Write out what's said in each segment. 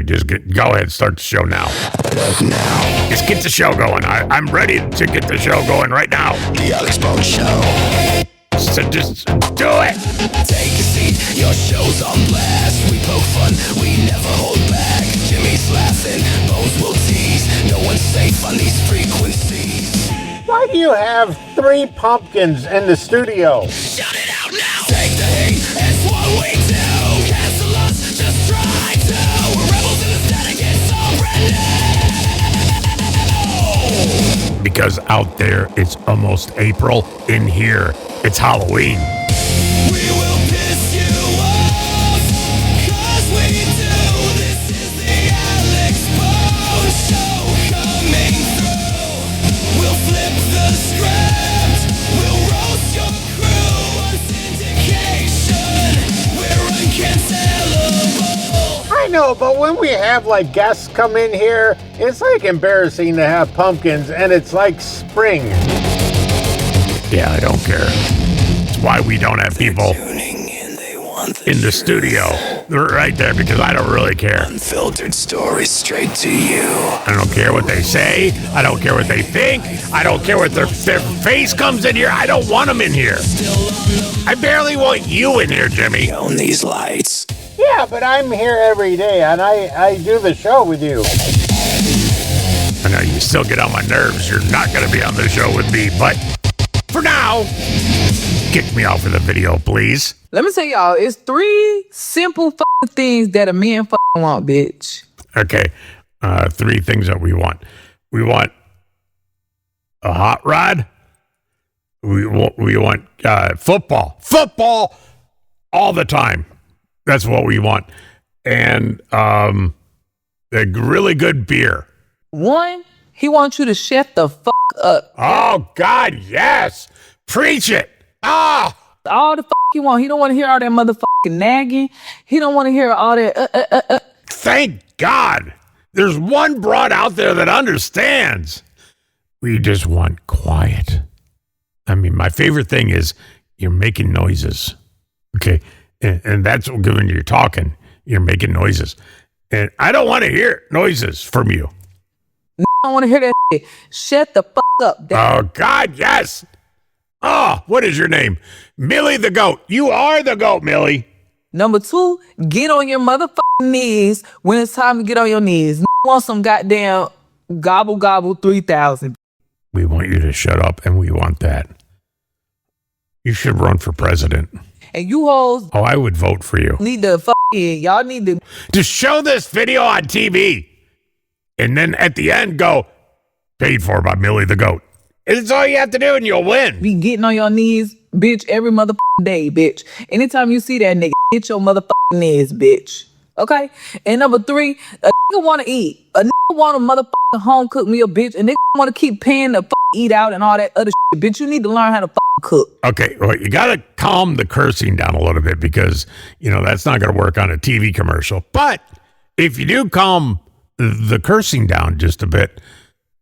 just go ahead, start the show now. Just get the show going. I'm ready to get the show going right now. The Alex Bone Show. So just do it. Take a seat, your show's on blast. We poke fun, we never hold back. Jimmy's laughing, Bones will tease. No one's safe on these frequencies. Why do you have 3 pumpkins in the studio? Shout it out now. Take the hate, it's what we do. Cancel us, just try to. We're rebels in the static, it's already. Because out there, it's almost April. In here, it's Halloween. We will piss you off, 'cause we do. This is the Alex Bone Show coming through. We'll flip the script. We'll roast your crew on syndication. We're uncancelable. I know, but when we have like guests come in here, it's like embarrassing to have pumpkins and it's like spring. Yeah, I don't care. It's why we don't have people Tuning in, they want in the studio. They're right there because I don't really care. unfiltered stories straight to you. I don't care what they say. I don't care what they think. I don't care what their face comes in here. I don't want them in here. I barely want you in here, Jimmy. Own these lights. Yeah, but I'm here every day and I do the show with you. I know you still get on my nerves. You're not going to be on the show with me, but for now, kick me off of the video, please. Let me tell y'all, it's 3 simple fucking things that a man fucking want, bitch. Okay, 3 things that we want. We want a hot rod. We want football all the time. That's what we want, and a really good beer. 1, he wants you to shut the fuck up. Oh God, yes, preach it. Ah. All the fuck he want. He don't want to hear all that motherfucking nagging. He don't want to hear all that. Thank God. There's one broad out there that understands. We just want quiet. I mean, my favorite thing is you're making noises. Okay. And that's when you're talking, you're making noises. And I don't want to hear noises from you. I don't want to hear that shit. Shut the fuck up. Oh, God, yes. Oh, what is your name? Millie the goat. You are the goat, Millie. Number 2, get on your motherfucking knees when it's time to get on your knees. Want some goddamn gobble gobble 3000. We want you to shut up, and we want that. You should run for president. And you hoes Oh, I would vote for you. need to y'all need to Just show this video on TV. And then at the end, go, paid for by Millie the goat. It's all you have to do, and you'll win. be getting on your knees, bitch, every motherfucking day, bitch. Anytime you see that nigga, hit your motherfucking knees, bitch. Okay? And number 3, a nigga want to eat. A nigga want a motherfucking home cooked meal, bitch. And nigga want to keep paying to eat out and all that other shit, bitch. You need to learn how to cook. Okay, well, you got to calm the cursing down a little bit because, that's not going to work on a TV commercial. But if you do calm the cursing down just a bit,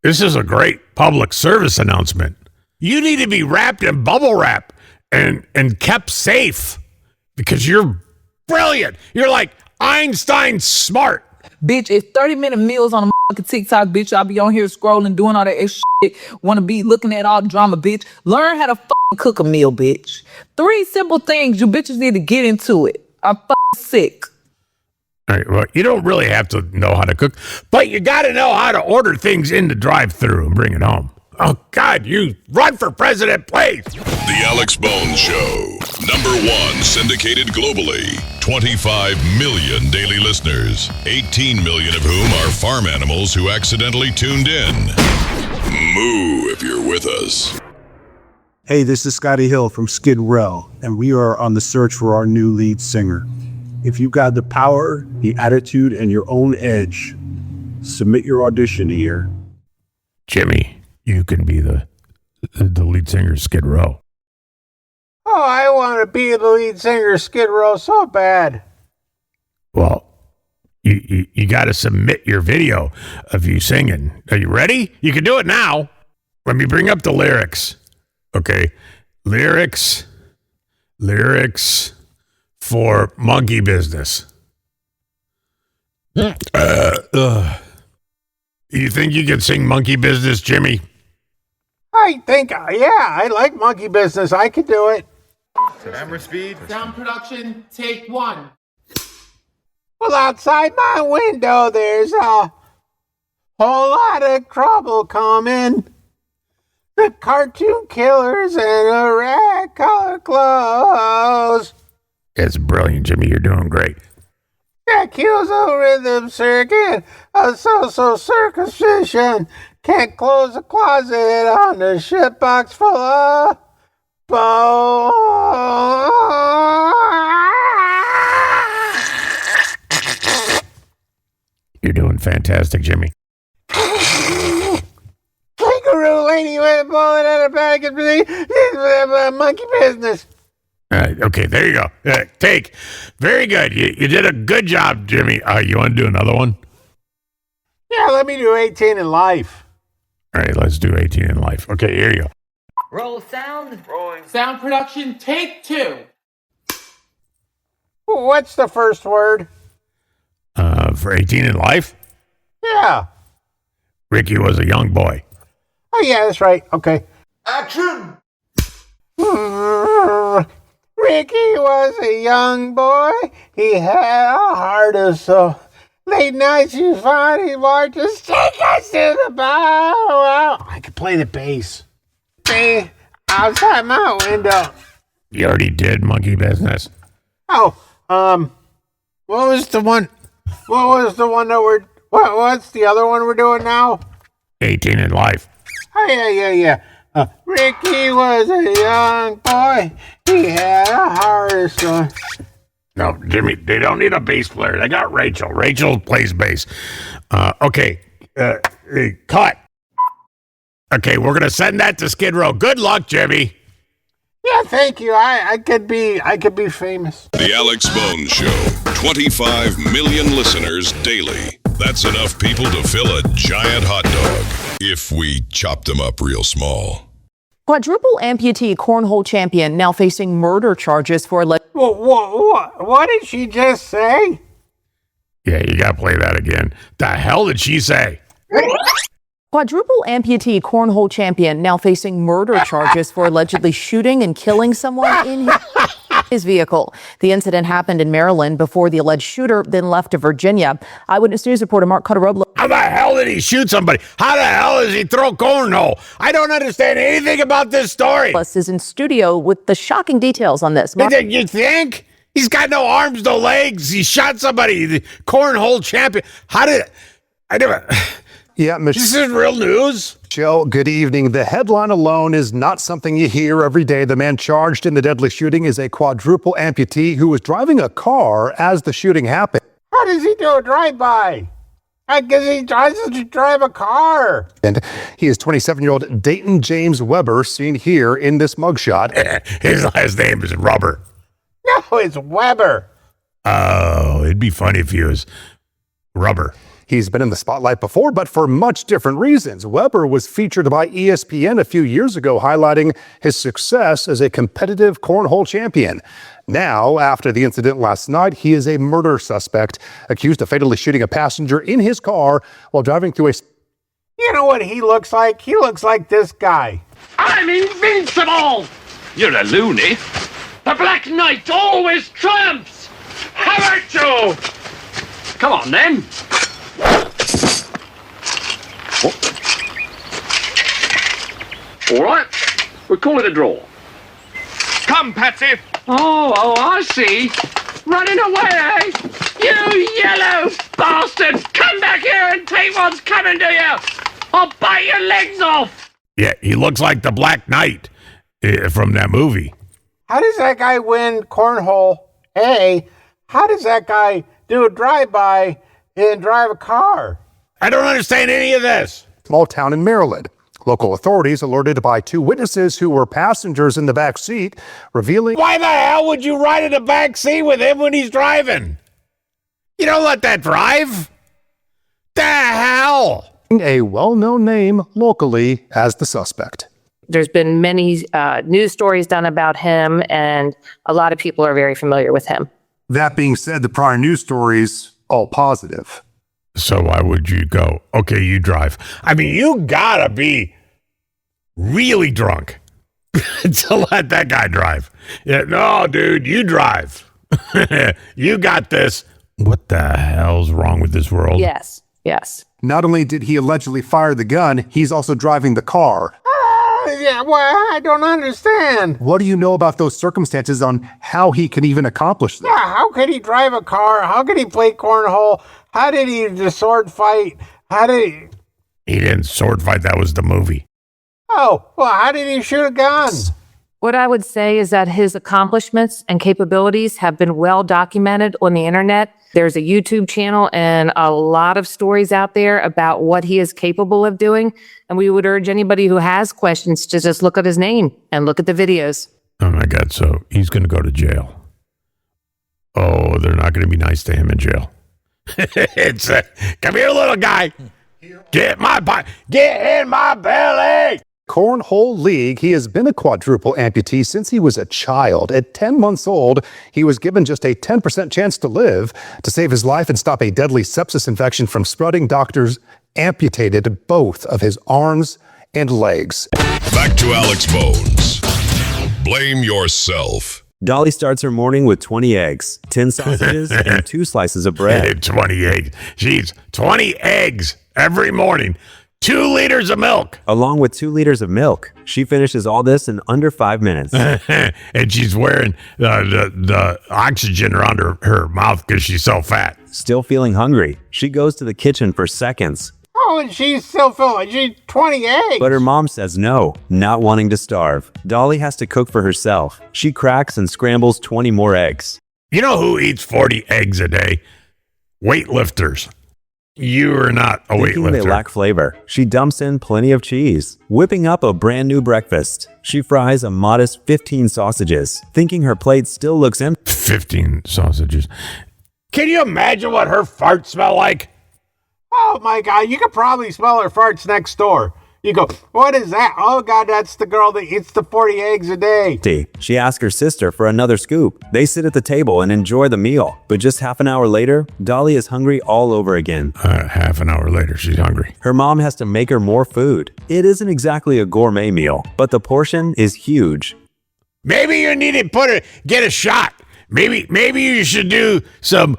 this is a great public service announcement. You need to be wrapped in bubble wrap and kept safe because you're brilliant. You're like Einstein smart. Bitch, it's 30-minute meals on a motherfucking TikTok, bitch. I'll be on here scrolling, doing all that extra shit. Want to be looking at all the drama, bitch. Learn how to cook a meal, bitch. 3 simple things you bitches need to get into it. I'm sick. All right, well, you don't really have to know how to cook, but you got to know how to order things in the drive-thru and bring it home. Oh, God, you run for president, please. The Alex Bone Show. Number 1 syndicated globally. 25 million daily listeners. 18 million of whom are farm animals who accidentally tuned in. Moo if you're with us. Hey, this is Scotty Hill from Skid Row, and we are on the search for our new lead singer. If you've got the power, the attitude, and your own edge, submit your audition here. Jimmy, you can be the lead singer of Skid Row. Oh, I want to be the lead singer of Skid Row so bad. Well, you got to submit your video of you singing. Are you ready? You can do it now. Let me bring up the lyrics. Okay. Lyrics for Monkey Business. Ugh. You think you could sing Monkey Business, Jimmy? I think, I like Monkey Business. I could do it. Camera speed. Sound production, take one. Well, outside my window, there's a whole lot of trouble coming. The cartoon killers in a red color clothes. It's brilliant, Jimmy. You're doing great. The accused of rhythm circuit, a social circumcision. Can't close a closet on the shitbox full of bones. You're doing fantastic, Jimmy. Kangaroo lady with a bullet and a bag of monkey business. Okay, there you go. Take. Very good. You did a good job, Jimmy. You want to do another one? Yeah, let me do 18 in life. All right, let's do 18 in life. Okay, here you go. Roll sound. Rolling. Sound production, take two. What's the first word? For 18 in life, Yeah. Ricky was a young boy. Oh, yeah, that's right. Okay. Action! Ricky was a young boy. He had a heart of soul. Late nights you find him hard to take us to the bar. I could play the bass. Hey, outside my window. You already did Monkey Business. Oh, what was the one? What was the one that what's the other one we're doing now? 18 in life. Oh, yeah. Ricky was a young boy. He had a heart of stone. No, Jimmy, they don't need a bass player. They got Rachel. Rachel plays bass. Okay, cut. Okay, we're going to send that to Skid Row. Good luck, Jimmy. Yeah, thank you. I could be famous. The Alex Bone Show. 25 million listeners daily. That's enough people to fill a giant hot dog. If we chop them up real small. Quadruple amputee cornhole champion now facing murder charges for What did she just say? Yeah, you got to play that again. The hell did she say? Quadruple amputee cornhole champion now facing murder charges for allegedly shooting and killing someone in his vehicle. The incident happened in Maryland before the alleged shooter then left to Virginia. Eyewitness News reporter Mark Cotteroblo. How the hell did he shoot somebody? How the hell does he throw cornhole? I don't understand anything about this story. Plus is in studio with the shocking details on this. You think? He's got no arms, no legs. He shot somebody. The cornhole champion. I never... Yeah, This is real news. Michelle, good evening. The headline alone is not something you hear every day. The man charged in the deadly shooting is a quadruple amputee who was driving a car as the shooting happened. How does he do a drive-by? I guess he tries to drive a car. And he is 27-year-old Dayton James Weber, seen here in this mugshot. His last name is Rubber. No, it's Weber. Oh, it'd be funny if he was Rubber. He's been in the spotlight before, but for much different reasons. Weber was featured by ESPN a few years ago, highlighting his success as a competitive cornhole champion. Now, after the incident last night, he is a murder suspect accused of fatally shooting a passenger in his car while driving through a... You know what he looks like? He looks like this guy. I'm invincible! You're a loony. The Black Knight always triumphs! How about you? Come on, then. All right, we'll call it a draw. Come, Patsy. Oh, I see. Running away, eh? You yellow bastard! Come back here and take what's coming to you! I'll bite your legs off! Yeah, he looks like the Black Knight from that movie. How does that guy win cornhole? Hey, how does that guy do a drive-by and drive a car? I don't understand any of this. Small town in Maryland. Local authorities alerted by two witnesses who were passengers in the back seat, revealing... Why the hell would you ride in the back seat with him when he's driving? You don't let that drive. The hell? A well-known name locally as the suspect. There's been many news stories done about him, and a lot of people are very familiar with him. That being said, the prior news stories, all positive. So why would you go, okay, you drive? I mean, you gotta be really drunk to let that guy drive. Yeah, no, dude, you drive. You got this. What the hell's wrong with this world? Yes. Not only did he allegedly fire the gun, he's also driving the car. Yeah, well, I don't understand. What do you know about those circumstances on how he can even accomplish that? Yeah, how could he drive a car? How could he play cornhole? How did he just sword fight? How did he... He didn't sword fight. That was the movie. Oh, well, how did he shoot a gun? What I would say is that his accomplishments and capabilities have been well documented on the internet. There's a YouTube channel and a lot of stories out there about what he is capable of doing. And we would urge anybody who has questions to just look at his name and look at the videos. Oh my God. So he's going to go to jail. Oh, they're not going to be nice to him in jail. It's come here, little guy. Get in my belly. Cornhole League, he has been a quadruple amputee since he was a child. At 10 months old, he was given just a 10% chance to live. To save his life and stop a deadly sepsis infection from spreading, doctors amputated both of his arms and legs. Back to Alex Bones. Blame yourself. Dolly starts her morning with 20 eggs, 10 sausages, and 2 slices of bread. 20 eggs. She's 20 eggs every morning. 2 liters of milk. Along with 2 liters of milk. She finishes all this in under 5 minutes. And she's wearing the oxygen around her mouth because she's so fat. Still feeling hungry, she goes to the kitchen for seconds. Oh, and she's still filling. She's 20 eggs. But her mom says no, not wanting to starve. Dolly has to cook for herself. She cracks and scrambles 20 more eggs. You know who eats 40 eggs a day? Weightlifters. You are not a Thinking weightlifter. they lack flavor, she dumps in plenty of cheese, whipping up a brand new breakfast. She fries a modest 15 sausages, thinking her plate still looks empty. 15 sausages. Can you imagine what her farts smell like? Oh, my God. You could probably smell her farts next door. You go, what is that? Oh, God, that's the girl that eats the 40 eggs a day. She asks her sister for another scoop. They sit at the table and enjoy the meal. But just half an hour later, Dolly is hungry all over again. Half an hour later, she's hungry. Her mom has to make her more food. It isn't exactly a gourmet meal, but the portion is huge. Maybe you need to get a shot. Maybe you should do some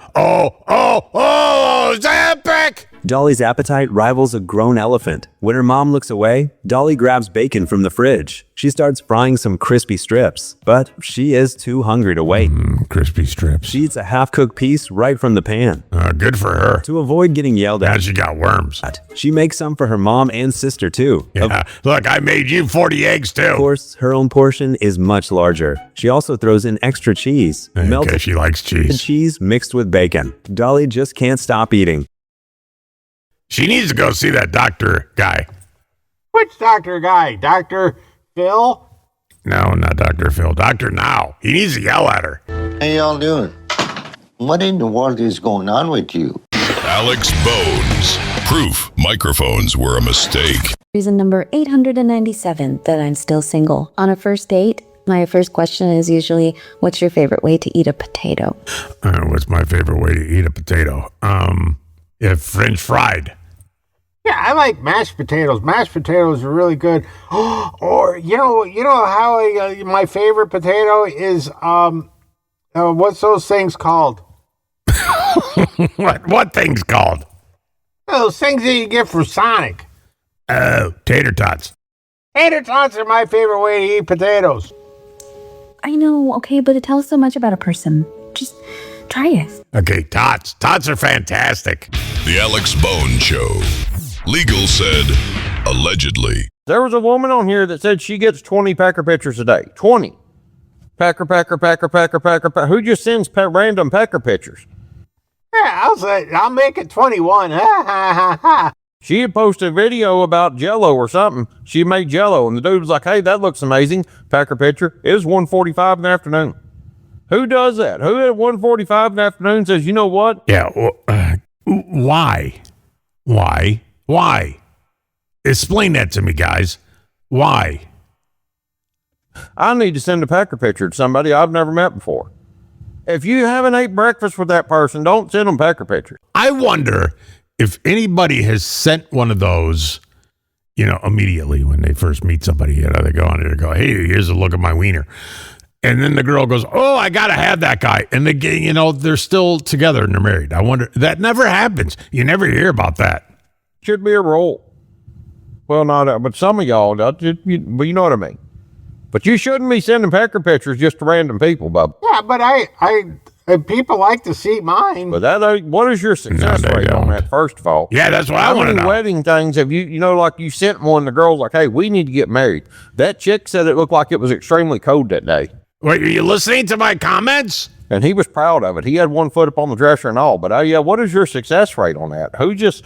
Zampic. Dolly's appetite rivals a grown elephant. When her mom looks away, Dolly grabs bacon from the fridge. She starts frying some crispy strips, but she is too hungry to wait. Crispy strips. She eats a half-cooked piece right from the pan. Good for her. To avoid getting yelled at, now she got worms. She makes some for her mom and sister too. Yeah. Look, I made you 40 eggs too. Of course, her own portion is much larger. She also throws in extra cheese. Okay, she likes cheese. And cheese mixed with bacon. Dolly just can't stop eating. She needs to go see that doctor guy. Which doctor guy? Dr. Phil? No, not Dr. Phil. Dr. Now. He needs to yell at her. How y'all doing? What in the world is going on with you? Alex Bones. Proof microphones were a mistake. Reason number 897 that I'm still single. On a first date, my first question is usually, what's your favorite way to eat a potato? What's my favorite way to eat a potato? If French fried. Yeah, I like mashed potatoes. Mashed potatoes are really good. Or you know how my favorite potato is what's those things called? What things called? Those things that you get from Sonic. Oh, tater tots. Tater tots are my favorite way to eat potatoes. I know, okay, but it tells so much about a person. Just try it. Okay, tots. Tots are fantastic. The Alex Bones Show. Legal said, allegedly. There was a woman on here that said she gets 20 Packer pictures a day. 20. Packer. Who just sends random Packer pictures? Yeah, I'll make it 21. She had posted a video about Jell-O or something. She made Jell-O, and the dude was like, hey, that looks amazing. Packer picture. It was 1:45 in the afternoon. Who does that? Who at 1:45 in the afternoon says, you know what? Yeah, why? Why? Explain that to me, guys. Why? I need to send a Packer picture to somebody I've never met before. If you haven't ate breakfast with that person, don't send them Packer pictures. I wonder if anybody has sent one of those, immediately when they first meet somebody, they go on there and go, hey, here's a look at my wiener. And then the girl goes, oh, I got to have that guy. And they're still together and they're married. I wonder, that never happens. You never hear about that. Should be a rule. Well, not, but some of y'all, but you know what I mean. But you shouldn't be sending pecker pictures just to random people, Bubba. Yeah, but people like to see mine. But what is your success rate on that, first of all? Yeah, that's what I want to know. How many wedding things have like you sent one, the girl's like, hey, we need to get married. That chick said it looked like it was extremely cold that day. Wait, are you listening to my comments? And he was proud of it. He had one foot up on the dresser and all. But what is your success rate on that? Who just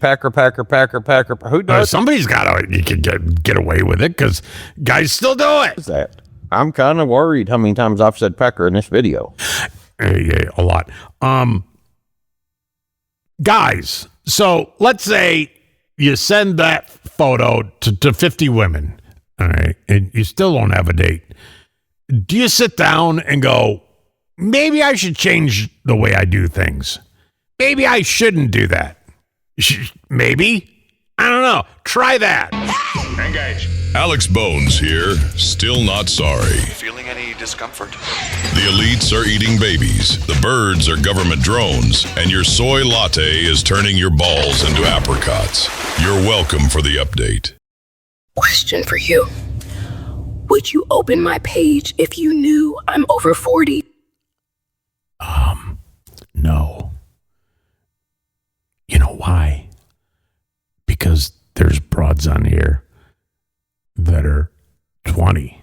pecker? Who does? Somebody's got to. You can get away with it because guys still do it. What is that? I'm kind of worried how many times I've said pecker in this video. Yeah, a lot. Guys, so let's say you send that photo to 50 women, all right, and you still don't have a date. Do you sit down and go, maybe I should change the way I do things? Maybe I shouldn't do that. Maybe? I don't know. Try that. Engage. Alex Bones here, still not sorry. Feeling any discomfort? The elites are eating babies, the birds are government drones, and your soy latte is turning your balls into apricots. You're welcome for the update. Question for you. Would you open my page if you knew I'm over 40? No. You know why? Because there's broads on here that are 20.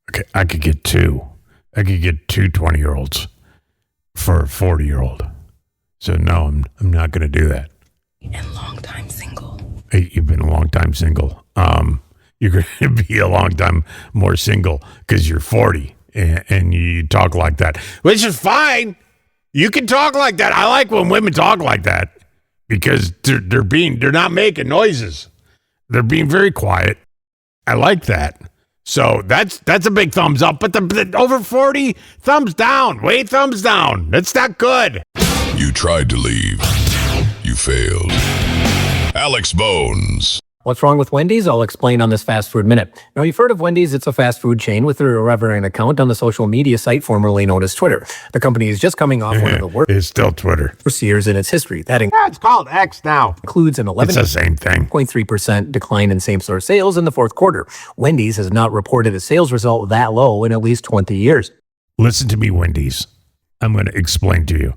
Okay, I could get two. I could get two 20-year-olds for a 40-year-old. So no, I'm not going to do that. And long time single. Hey, you've been a long time single. You're going to be a long time more single because you're 40 and you talk like that, which is fine. You can talk like that. I like when women talk like that because they're not making noises. They're being very quiet. I like that. So that's a big thumbs up. But the over 40, thumbs down. Wait, thumbs down. That's not good. You tried to leave. You failed. Alex Bones. What's wrong with Wendy's? I'll explain on this Fast Food Minute. Now, you've heard of Wendy's. It's a fast food chain with their irreverent account on the social media site formerly known as Twitter. The company is just coming off one of the worst. It's still Twitter. Years in its history. That it's called X now. Includes an 11.3% decline in same-store sales in the fourth quarter. Wendy's has not reported a sales result that low in at least 20 years. Listen to me, Wendy's. I'm going to explain to you.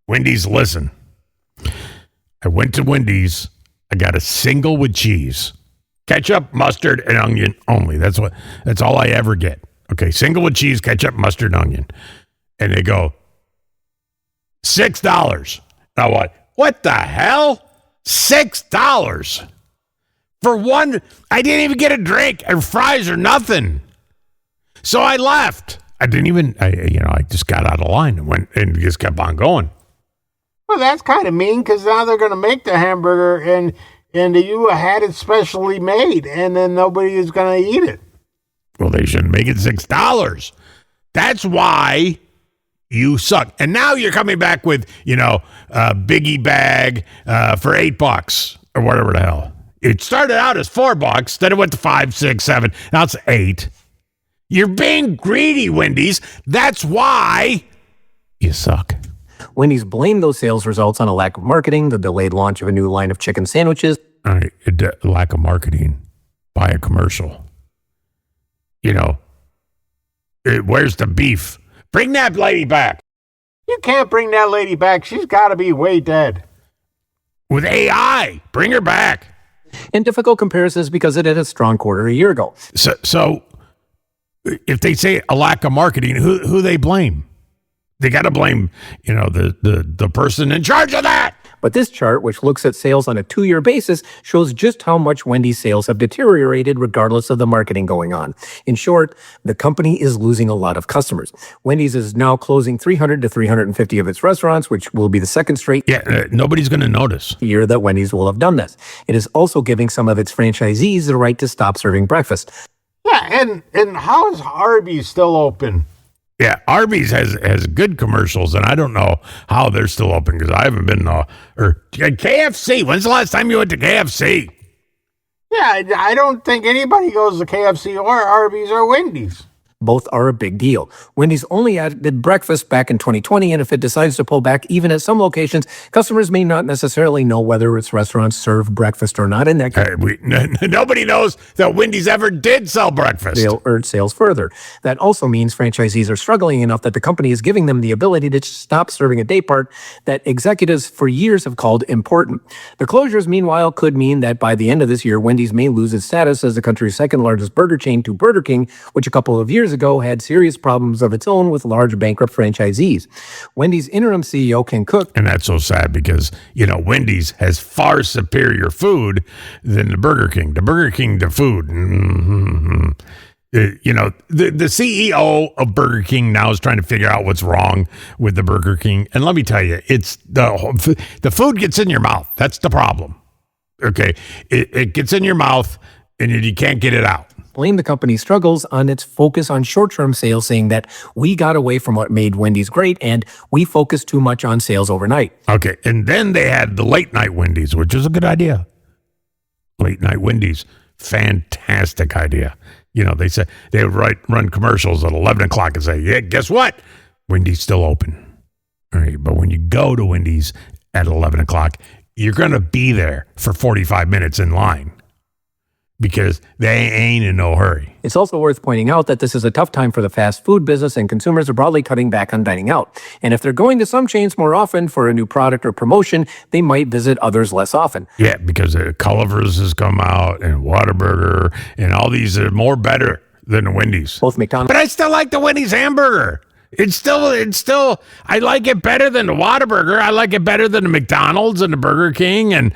Wendy's, listen. I went to Wendy's. I got a single with cheese, ketchup, mustard, and onion only. That's all I ever get. Okay, single with cheese, ketchup, mustard, and onion. And they go, $6. Now what the hell? $6 for one? I didn't even get a drink or fries or nothing. So I left. I just got out of line and went and just kept on going. Well, that's kind of mean because now they're going to make the hamburger and you had it specially made and then nobody is going to eat it. Well, they shouldn't make it $6. That's why you suck. And now you're coming back with, Biggie bag for $8 or whatever the hell. It started out as $4, then it went to 5, 6, 7. Now it's 8. You're being greedy, Wendy's. That's why you suck. Wendy's blamed those sales results on a lack of marketing, the delayed launch of a new line of chicken sandwiches. All right, lack of marketing. Buy a commercial. Where's the beef? Bring that lady back. You can't bring that lady back. She's got to be way dead. With AI, bring her back. And difficult comparisons because it had a strong quarter a year ago. So if they say a lack of marketing, who they blame? They got to blame, the person in charge of that. But this chart, which looks at sales on a 2-year basis, shows just how much Wendy's sales have deteriorated regardless of the marketing going on. In short, the company is losing a lot of customers. Wendy's is now closing 300 to 350 of its restaurants, which will be the second straight nobody's going to notice year that Wendy's will have done this. It is also giving some of its franchisees the right to stop serving breakfast. Yeah, and how is Arby's still open? Yeah, Arby's has good commercials, and I don't know how they're still open because I haven't been or KFC. When's the last time you went to KFC? Yeah, I don't think anybody goes to KFC or Arby's or Wendy's. Both are a big deal. Wendy's only added breakfast back in 2020, and if it decides to pull back even at some locations, customers may not necessarily know whether its restaurants serve breakfast or not. In that case, nobody knows that Wendy's ever did sell breakfast. They'll urge sales further. That also means franchisees are struggling enough that the company is giving them the ability to stop serving a day part that executives for years have called important. The closures, meanwhile, could mean that by the end of this year, Wendy's may lose its status as the country's second largest burger chain to Burger King, which a couple of years ago had serious problems of its own with large bankrupt franchisees. Wendy's interim CEO Ken Cook. And that's so sad because, Wendy's has far superior food than the Burger King. The Burger King to food. Mm-hmm. The CEO of Burger King now is trying to figure out what's wrong with the Burger King. And let me tell you, it's the food gets in your mouth. That's the problem. Okay. It gets in your mouth and you can't get it out. Blame the company's struggles on its focus on short-term sales, saying that we got away from what made Wendy's great and we focused too much on sales overnight. Okay, and then they had the late night Wendy's, which is a good idea. Late night Wendy's, fantastic idea. They said they would run commercials at 11 o'clock and say, yeah, guess what? Wendy's still open. All right, but when you go to Wendy's at 11 o'clock, you're going to be there for 45 minutes in line. Because they ain't in no hurry. It's also worth pointing out that this is a tough time for the fast food business and consumers are broadly cutting back on dining out. And if they're going to some chains more often for a new product or promotion, they might visit others less often. Yeah, because Culver's has come out and Whataburger and all these are more better than the Wendy's. Both McDonald's. But I still like the Wendy's hamburger. It's still, I like it better than the Whataburger. I like it better than the McDonald's and the Burger King and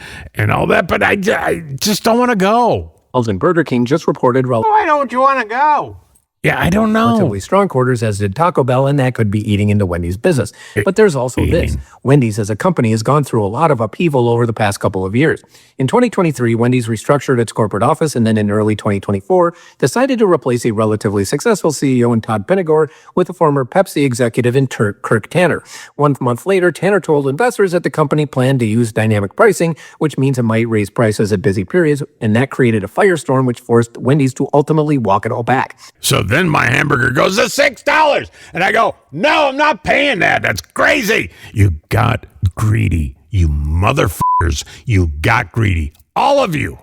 all that. But I just don't want to go. And Burger King just reported why don't you want to go? Yeah, I don't know. Relatively strong quarters, as did Taco Bell, and that could be eating into Wendy's business. But there's also this. Wendy's as a company has gone through a lot of upheaval over the past couple of years. In 2023, Wendy's restructured its corporate office, and then in early 2024, decided to replace a relatively successful CEO in Todd Penegor with a former Pepsi executive in Kirk Tanner. 1 month later, Tanner told investors that the company planned to use dynamic pricing, which means it might raise prices at busy periods, and that created a firestorm which forced Wendy's to ultimately walk it all back. So then my hamburger goes to $6. And I go, no, I'm not paying that. That's crazy. You got greedy. You motherfuckers. You got greedy. All of you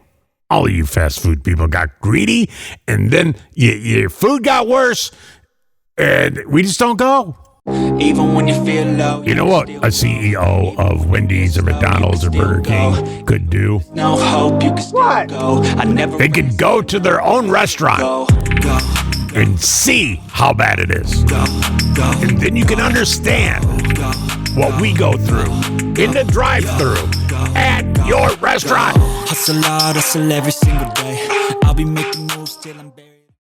fast food people got greedy. And then your food got worse. And we just don't go. Even when you feel low. You know what a CEO of Wendy's or McDonald's or Burger King could do? No hope you can still go. They could go to their own restaurant. And see how bad it is. And then you can understand what we go through in the drive-thru at your restaurant. Hustle hard, hustle every single day. I'll be making moves till I'm